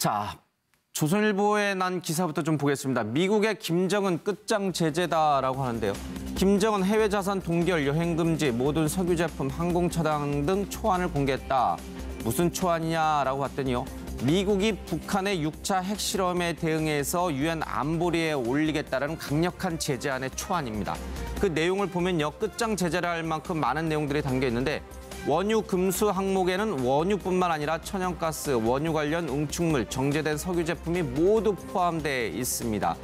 자, 조선일보에 난 기사부터 좀 보겠습니다. 미국의 김정은 끝장 제재다라고 하는데요. 김정은 해외 자산 동결, 여행 금지, 모든 석유 제품, 항공 차량 등 초안을 공개했다. 무슨 초안이냐라고 봤더니요. 미국이 북한의 6차 핵실험에 대응해서 유엔 안보리에 올리겠다는 강력한 제재안의 초안입니다. 그 내용을 보면요. 끝장 제재를 할 만큼 많은 내용들이 담겨 있는데 원유 금수 항목에는 원유뿐만 아니라 천연가스, 원유 관련 응축물, 정제된 석유 제품이 모두 포함되어 있습니다.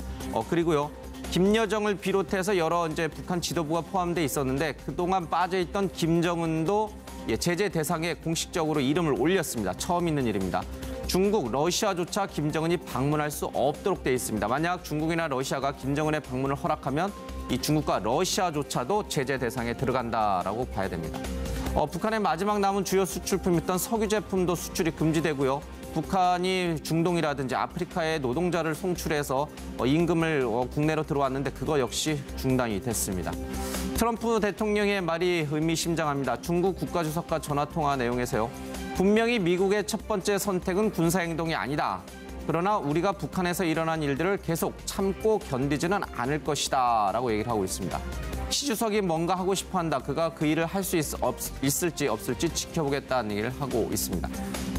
그리고요. 김여정을 비롯해서 여러 이제 북한 지도부가 포함돼 있었는데 그동안 빠져있던 김정은도 제재 대상에 공식적으로 이름을 올렸습니다. 처음 있는 일입니다. 중국, 러시아조차 김정은이 방문할 수 없도록 돼 있습니다. 만약 중국이나 러시아가 김정은의 방문을 허락하면 이 중국과 러시아조차도 제재 대상에 들어간다라고 봐야 됩니다. 북한의 마지막 남은 주요 수출품이었던 석유 제품도 수출이 금지되고요. 북한이 중동이라든지 아프리카에 노동자를 송출해서 임금을 국내로 들어왔는데 그거 역시 중단이 됐습니다. 트럼프 대통령의 말이 의미심장합니다. 중국 국가주석과 전화통화 내용에서요. 분명히 미국의 첫 번째 선택은 군사행동이 아니다. 그러나 우리가 북한에서 일어난 일들을 계속 참고 견디지는 않을 것이다 라고 얘기를 하고 있습니다. 시 주석이 뭔가 하고 싶어 한다. 그가 그 일을 할 수 있을지 없을지 지켜보겠다는 얘기를 하고 있습니다.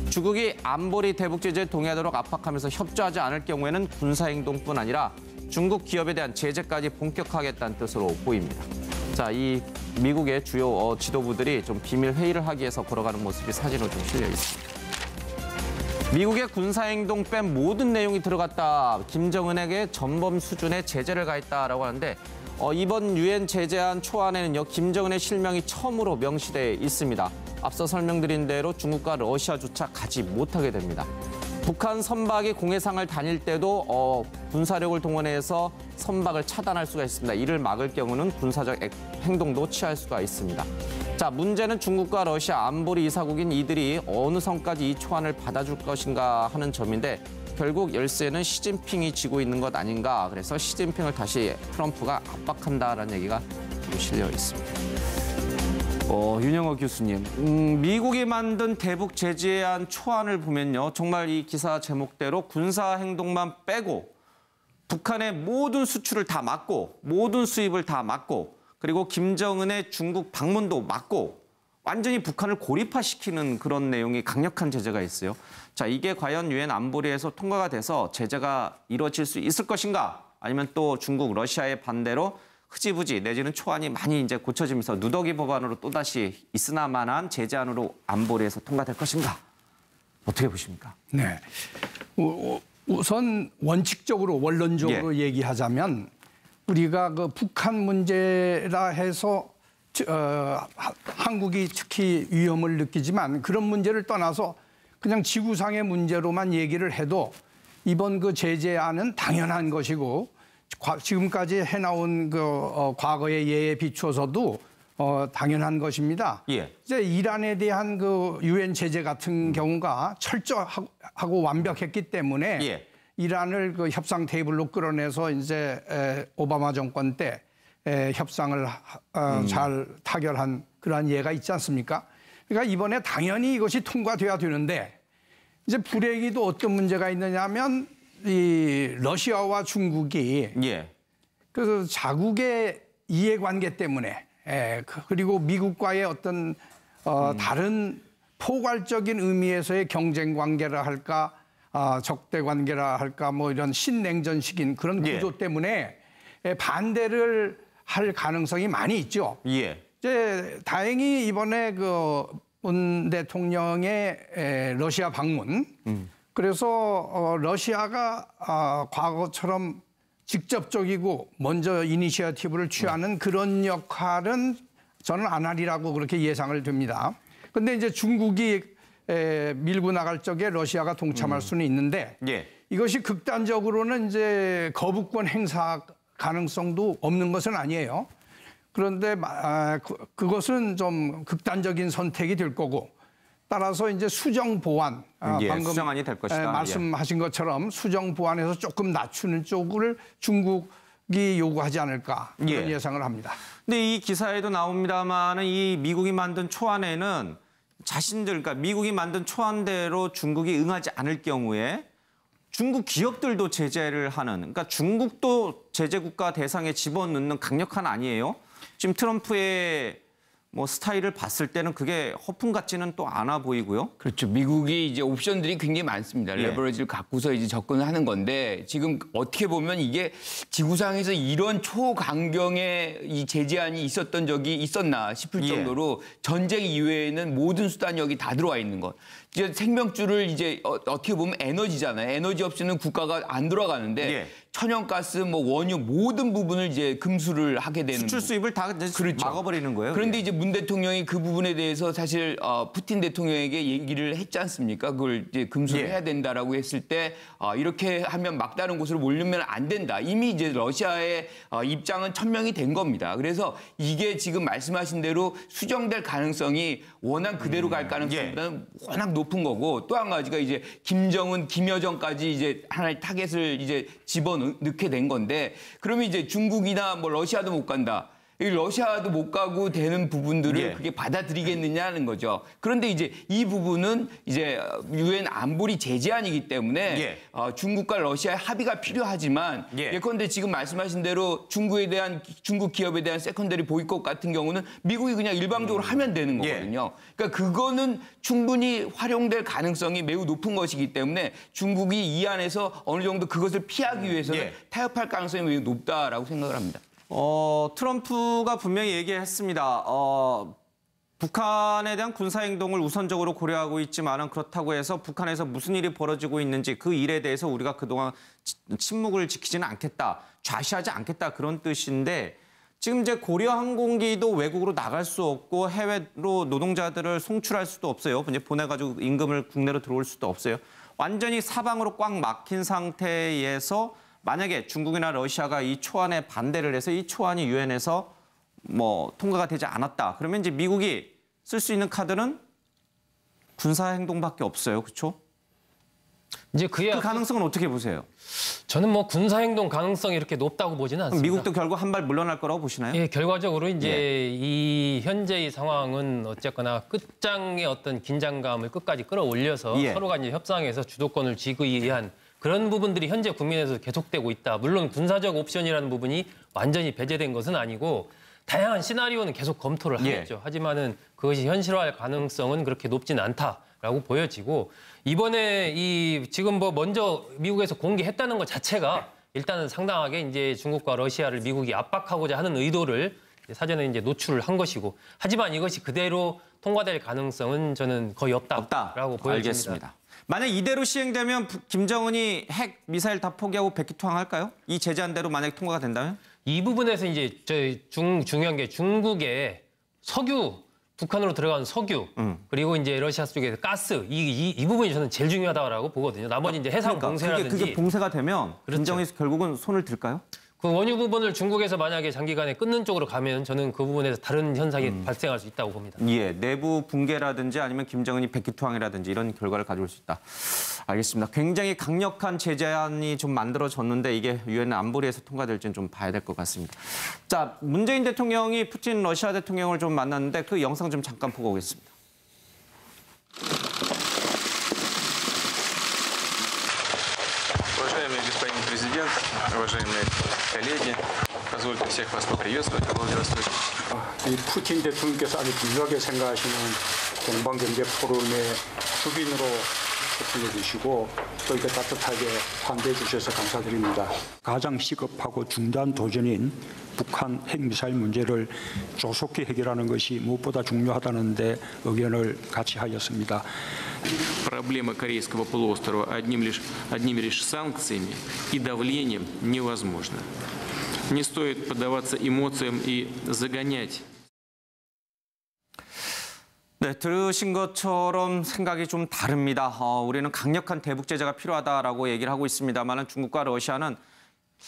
중국이 안보리 대북 제재에 동의하도록 압박하면서 협조하지 않을 경우에는 군사행동뿐 아니라 중국 기업에 대한 제재까지 본격화하겠다는 뜻으로 보입니다. 자, 이 미국의 주요 지도부들이 좀 비밀 회의를 하기 위해서 걸어가는 모습이 사진으로 좀 실려 있습니다. 미국의 군사행동 뺀 모든 내용이 들어갔다. 김정은에게 전범 수준의 제재를 가했다라고 하는데 이번 유엔 제재안 초안에는요. 김정은의 실명이 처음으로 명시돼 있습니다. 앞서 설명드린 대로 중국과 러시아조차 가지 못하게 됩니다. 북한 선박이 공해상을 다닐 때도 군사력을 동원해서 선박을 차단할 수가 있습니다. 이를 막을 경우는 군사적 행동도 취할 수가 있습니다. 자, 문제는 중국과 러시아 안보리 이사국인 이들이 어느 선까지 이 초안을 받아줄 것인가 하는 점인데 결국 열쇠는 시진핑이 쥐고 있는 것 아닌가. 그래서 시진핑을 다시 트럼프가 압박한다라는 얘기가 실려 있습니다. 윤영호 교수님, 미국이 만든 대북 제재안 초안을 보면요. 정말 이 기사 제목대로 군사 행동만 빼고 북한의 모든 수출을 다 막고 모든 수입을 다 막고 그리고 김정은의 중국 방문도 막고 완전히 북한을 고립화시키는 그런 내용이 강력한 제재가 있어요. 자, 이게 과연 유엔 안보리에서 통과가 돼서 제재가 이루어질 수 있을 것인가? 아니면 또 중국, 러시아의 반대로 흐지부지 내지는 초안이 많이 이제 고쳐지면서 누더기 법안으로 또다시 있으나마나한 제재안으로 안보리에서 통과될 것인가? 어떻게 보십니까? 네. 우선 원칙적으로 원론적으로 얘기하자면 우리가 그 북한 문제라 해서 한국이 특히 위험을 느끼지만 그런 문제를 떠나서 그냥 지구상의 문제로만 얘기를 해도 이번 그 제재안은 당연한 것이고 지금까지 해나온 그 과거의 예에 비추어서도 당연한 것입니다. 이제 이란에 대한 그 유엔 제재 같은 경우가 철저하고 완벽했기 때문에 이란을 그 협상 테이블로 끌어내서 이제 오바마 정권 때 협상을 잘 타결한 그러한 예가 있지 않습니까? 그러니까 이번에 당연히 이것이 통과돼야 되는데 이제 불행히도 어떤 문제가 있느냐면 이 러시아와 중국이 그 자국의 이해관계 때문에 그리고 미국과의 어떤 다른 포괄적인 의미에서의 경쟁 관계라 할까 적대 관계라 할까 뭐 이런 신냉전식인 그런 구조 때문에 반대를 할 가능성이 많이 있죠. 이제 다행히 이번에 그 문 대통령의 러시아 방문 그래서 러시아가 과거처럼 직접적이고 먼저 이니시어티브를 취하는 그런 역할은 저는 안 하리라고 그렇게 예상을 됩니다. 그런데 이제 중국이 밀고 나갈 적에 러시아가 동참할 수는 있는데 이것이 극단적으로는 이제 거부권 행사 가능성도 없는 것은 아니에요. 그런데 그것은 좀 극단적인 선택이 될 거고 따라서 이제 수정 보완 방금 수정안이 될 것이다. 말씀하신 것처럼 수정 보완해서 조금 낮추는 쪽을 중국이 요구하지 않을까 그런 예상을 합니다. 근데 이 기사에도 나옵니다만은 이 미국이 만든 초안에는 자신들, 그러니까 미국이 만든 초안대로 중국이 응하지 않을 경우에 중국 기업들도 제재를 하는, 그러니까 중국도 제재 국가 대상에 집어넣는 강력한 아니에요. 지금 트럼프의 뭐 스타일을 봤을 때는 그게 허풍 같지는 또 않아 보이고요. 그렇죠. 미국이 이제 옵션들이 굉장히 많습니다. 예. 레버리지를 갖고서 이제 접근을 하는 건데 지금 어떻게 보면 이게 지구상에서 이런 초강경의 이 제재안이 있었던 적이 있었나 싶을 예. 정도로 전쟁 이외에는 모든 수단이 여기 다 들어와 있는 것. 이제 생명줄을 이제 어떻게 보면 에너지잖아요. 에너지 없이는 국가가 안 돌아가는데 예. 천연가스, 뭐 원유 모든 부분을 이제 금수를 하게 되는 수출 수입을 다 이제 그렇죠. 막아버리는 거예요. 그런데 예. 이제 문 대통령이 그 부분에 대해서 사실 푸틴 대통령에게 얘기를 했지 않습니까? 그걸 이제 금수를 예. 해야 된다라고 했을 때 이렇게 하면 막다른 곳으로 몰리면 안 된다. 이미 이제 러시아의 입장은 천명이 된 겁니다. 그래서 이게 지금 말씀하신 대로 수정될 가능성이 워낙 그대로 갈 가능성보다는 워낙 높은 거고 또 한 가지가 이제 김정은, 김여정까지 이제 하나의 타겟을 이제 집어넣게 된 건데 그러면 이제 중국이나 뭐 러시아도 못 간다. 이 러시아도 못 가고 되는 부분들을 예. 그게 받아들이겠느냐는 거죠. 그런데 이제 이 부분은 이제 유엔 안보리 제재안이기 때문에 예. 중국과 러시아의 합의가 필요하지만 예. 예컨대 지금 말씀하신 대로 중국 기업에 대한 세컨더리 보이콧 같은 경우는 미국이 그냥 일방적으로 하면 되는 예. 거거든요. 그러니까 그거는 충분히 활용될 가능성이 매우 높은 것이기 때문에 중국이 이 안에서 어느 정도 그것을 피하기 위해서는 예. 타협할 가능성이 매우 높다라고 생각을 합니다. 트럼프가 분명히 얘기했습니다. 북한에 대한 군사행동을 우선적으로 고려하고 있지만은 그렇다고 해서 북한에서 무슨 일이 벌어지고 있는지 그 일에 대해서 우리가 그동안 침묵을 지키지는 않겠다, 좌시하지 않겠다 그런 뜻인데 지금 이제 고려 항공기도 외국으로 나갈 수 없고 해외로 노동자들을 송출할 수도 없어요. 이제 보내가지고 임금을 국내로 들어올 수도 없어요. 완전히 사방으로 꽉 막힌 상태에서 만약에 중국이나 러시아가 이 초안에 반대를 해서 이 초안이 유엔에서 뭐 통과가 되지 않았다. 그러면 이제 미국이 쓸 수 있는 카드는 군사 행동밖에 없어요. 그렇죠? 이제 그 가능성은 어떻게 보세요? 저는 뭐 군사 행동 가능성이 이렇게 높다고 보지는 않습니다. 미국도 결국 한 발 물러날 거라고 보시나요? 예, 결과적으로 이제 예. 이 현재의 상황은 어쨌거나 끝장의 어떤 긴장감을 끝까지 끌어올려서 예. 서로가 이제 협상에서 주도권을 쥐기 위한 그런 부분들이 현재 국면에서 계속되고 있다. 물론 군사적 옵션이라는 부분이 완전히 배제된 것은 아니고 다양한 시나리오는 계속 검토를 예. 하겠죠. 하지만은 그것이 현실화할 가능성은 그렇게 높진 않다라고 보여지고 이번에 이 지금 뭐 먼저 미국에서 공개했다는 것 자체가 일단은 상당하게 이제 중국과 러시아를 미국이 압박하고자 하는 의도를 사전에 이제 노출을 한 것이고 하지만 이것이 그대로 통과될 가능성은 저는 거의 없다라고 보여집니다. 알겠습니다. 만약 이대로 시행되면 김정은이 핵 미사일 다 포기하고 백기투항할까요? 이 제재안대로 만약 통과가 된다면? 이 부분에서 이제 중요한 게 중국의 석유, 북한으로 들어가는 석유, 그리고 이제 러시아 쪽에서 가스, 이 부분이 저는 제일 중요하다고 보거든요. 나머지 이제 해상 봉쇄라든지. 그게 봉쇄가 되면 그렇죠. 김정은이 결국은 손을 들까요? 그 원유 부분을 중국에서 만약에 장기간에 끊는 쪽으로 가면 저는 그 부분에서 다른 현상이 발생할 수 있다고 봅니다. 예, 내부 붕괴라든지 아니면 김정은이 백기투항이라든지 이런 결과를 가져올 수 있다. 알겠습니다. 굉장히 강력한 제재안이 좀 만들어졌는데 이게 유엔 안보리에서 통과될지는 좀 봐야 될 것 같습니다. 자, 문재인 대통령이 푸틴 러시아 대통령을 좀 만났는데 그 영상 좀 잠깐 보고 오겠습니다. Уважаемый господин президент, уважаемые коллеги, позвольте всех вас поприветствовать во Владивостоке. 이 푸틴 대통령께서 아주 중요하게 생각하시는 동방경제 포럼의 주빈으로 초청해 주시고 또 이렇게 따뜻하게 환대해 주셔서 감사드립니다. 가장 시급하고 중대한 도전인 북한 핵미사일 문제를 조속히 해결하는 것이 무엇보다 중요하다는 데 의견을 같이 하였습니다. Проблема Корейского полуострова одними лишь санкциями и давлением невозможна. Не стоит поддаваться эмоциям и загонять. 네, 들으신 것처럼 생각이 좀 다릅니다. 우리는 강력한 대북 제재가 필요하다라고 얘기를 하고 있습니다만 중국과 러시아는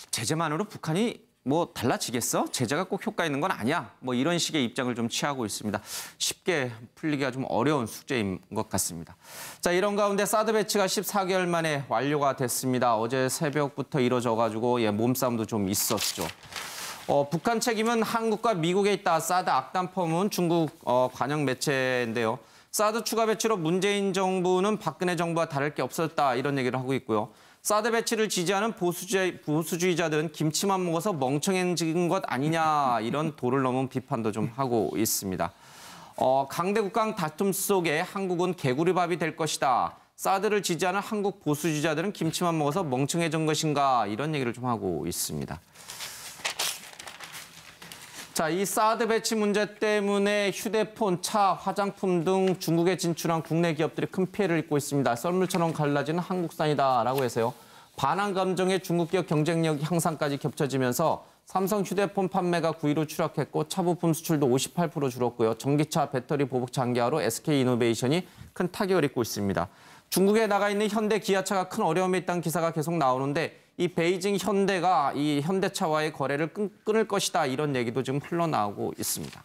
제재만으로 북한이 뭐 달라지겠어? 제재가 꼭 효과 있는 건 아니야. 뭐 이런 식의 입장을 좀 취하고 있습니다. 쉽게 풀리기가 좀 어려운 숙제인 것 같습니다. 자, 이런 가운데 사드 배치가 14개월 만에 완료가 됐습니다. 어제 새벽부터 이뤄져가지고 몸싸움도 좀 있었죠. 북한 책임은 한국과 미국에 있다. 사드 악담 퍼문 중국 관영 매체인데요. 사드 추가 배치로 문재인 정부는 박근혜 정부와 다를 게 없었다 이런 얘기를 하고 있고요. 사드 배치를 지지하는 보수주의자들은 김치만 먹어서 멍청해진 것 아니냐 이런 도를 넘은 비판도 좀 하고 있습니다. 강대국간 다툼 속에 한국은 개구리밥이 될 것이다. 사드를 지지하는 한국 보수주의자들은 김치만 먹어서 멍청해진 것인가 이런 얘기를 좀 하고 있습니다. 자, 이 사드 배치 문제 때문에 휴대폰, 차, 화장품 등 중국에 진출한 국내 기업들이 큰 피해를 입고 있습니다. 썰물처럼 갈라지는 한국산이다라고 해서요. 반한 감정의 중국 기업 경쟁력 향상까지 겹쳐지면서 삼성 휴대폰 판매가 9위로 추락했고 차 부품 수출도 58% 줄었고요. 전기차, 배터리 보복 장기화로 SK이노베이션이 큰 타격을 입고 있습니다. 중국에 나가 있는 현대, 기아차가 큰 어려움에 있다는 기사가 계속 나오는데 이 베이징 현대가 이 현대차와의 거래를 끊을 것이다 이런 얘기도 지금 흘러나오고 있습니다.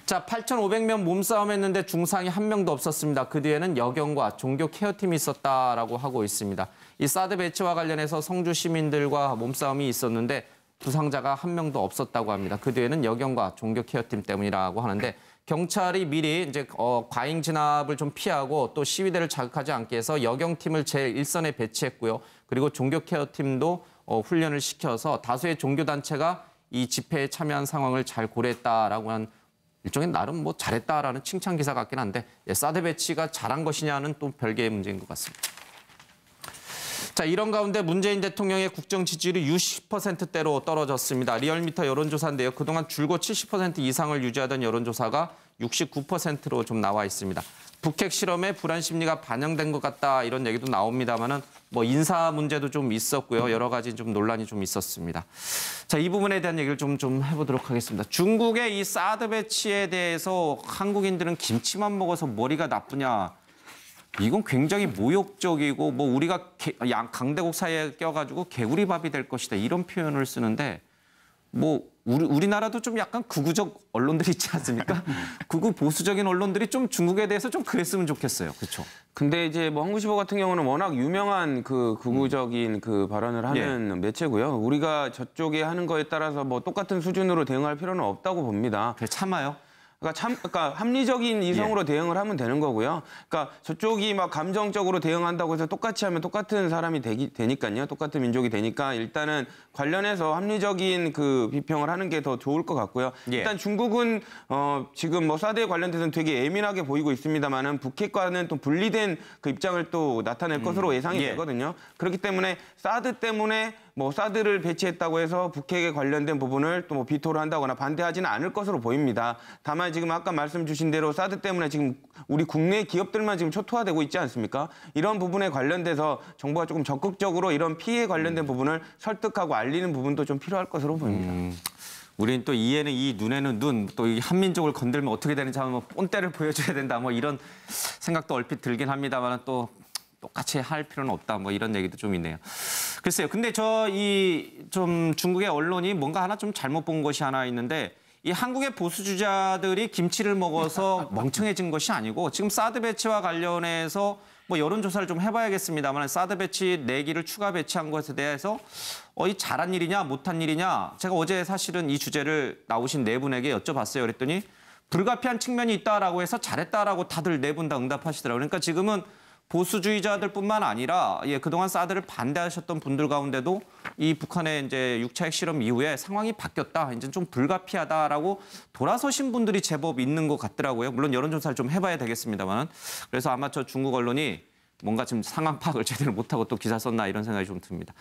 자, 8,500명 몸싸움했는데 중상이 한 명도 없었습니다. 그 뒤에는 여경과 종교 케어팀이 있었다라고 하고 있습니다. 이 사드 배치와 관련해서 성주 시민들과 몸싸움이 있었는데 부상자가 한 명도 없었다고 합니다. 그 뒤에는 여경과 종교 케어팀 때문이라고 하는데 경찰이 미리 이제 과잉 진압을 좀 피하고 또 시위대를 자극하지 않게 해서 여경팀을 제일 일선에 배치했고요. 그리고 종교 케어팀도 훈련을 시켜서 다수의 종교 단체가 이 집회에 참여한 상황을 잘 고려했다라고 한 일종의 나름 뭐 잘했다라는 칭찬 기사 같긴 한데 사드 배치가 잘한 것이냐는 또 별개의 문제인 것 같습니다. 자, 이런 가운데 문재인 대통령의 국정 지지율이 60%대로 떨어졌습니다. 리얼미터 여론조사인데요. 그동안 줄곧 70% 이상을 유지하던 여론조사가 69%로 좀 나와 있습니다. 북핵 실험에 불안 심리가 반영된 것 같다 이런 얘기도 나옵니다만은 뭐 인사 문제도 좀 있었고요. 여러 가지 좀 논란이 좀 있었습니다. 자, 이 부분에 대한 얘기를 좀 해보도록 하겠습니다. 중국의 이 사드 배치에 대해서 한국인들은 김치만 먹어서 머리가 나쁘냐? 이건 굉장히 모욕적이고 뭐 우리가 강대국 사이에 껴가지고 개구리밥이 될 것이다 이런 표현을 쓰는데 뭐 우리나라도 좀 약간 극우적 언론들이 있지 않습니까? 극우 보수적인 언론들이 좀 중국에 대해서 좀 그랬으면 좋겠어요. 그렇죠? 근데 이제 뭐 한국시보 같은 경우는 워낙 유명한 그 극우적인 그 발언을 하는 매체고요. 우리가 저쪽에 하는 거에 따라서 뭐 똑같은 수준으로 대응할 필요는 없다고 봅니다. 그래, 참아요. 그러니까 합리적인 이성으로 대응을 하면 되는 거고요. 그러니까 저쪽이 막 감정적으로 대응한다고 해서 똑같이 하면 똑같은 사람이 되니까요. 똑같은 민족이 되니까 일단은 관련해서 합리적인 그 비평을 하는 게 더 좋을 것 같고요. 일단 중국은 지금 뭐 사드에 관련돼서는 되게 예민하게 보이고 있습니다만은 북핵과는 또 분리된 그 입장을 또 나타낼 것으로 예상이 되거든요. 그렇기 때문에 사드 때문에 뭐 사드를 배치했다고 해서 북핵에 관련된 부분을 또 뭐 비토를 한다거나 반대하지는 않을 것으로 보입니다. 다만 지금 아까 말씀 주신 대로 사드 때문에 지금 우리 국내 기업들만 지금 초토화되고 있지 않습니까? 이런 부분에 관련돼서 정부가 조금 적극적으로 이런 피해에 관련된 부분을 설득하고 알리는 부분도 좀 필요할 것으로 보입니다. 우리는 또 이에는 이, 눈에는 눈, 또 이 한민족을 건들면 어떻게 되는지 한번 뭐 본때를 보여줘야 된다, 뭐 이런 생각도 얼핏 들긴 합니다만 또 똑같이 할 필요는 없다, 뭐 이런 얘기도 좀 있네요. 글쎄요, 근데 좀 중국의 언론이 뭔가 하나 좀 잘못 본 것이 하나 있는데 이 한국의 보수주의자들이 김치를 먹어서 멍청해진 것이 아니고 지금 사드 배치와 관련해서 뭐 여론조사를 좀 해봐야겠습니다만 사드 배치 4기를 추가 배치한 것에 대해서 이 잘한 일이냐 못한 일이냐 제가 어제 사실은 이 주제를 나오신 4분에게 여쭤봤어요. 그랬더니 불가피한 측면이 있다라고 해서 잘했다라고 다들 4분 다 응답하시더라고요. 그러니까 지금은 보수주의자들뿐만 아니라 그동안 사드를 반대하셨던 분들 가운데도 이 북한의 이제 6차 핵실험 이후에 상황이 바뀌었다, 이제 좀 불가피하다라고 돌아서신 분들이 제법 있는 것 같더라고요. 물론 여론조사를 좀 해봐야 되겠습니다만, 그래서 아마 저 중국 언론이 뭔가 지금 상황 파악을 제대로 못하고 또 기사 썼나 이런 생각이 좀 듭니다.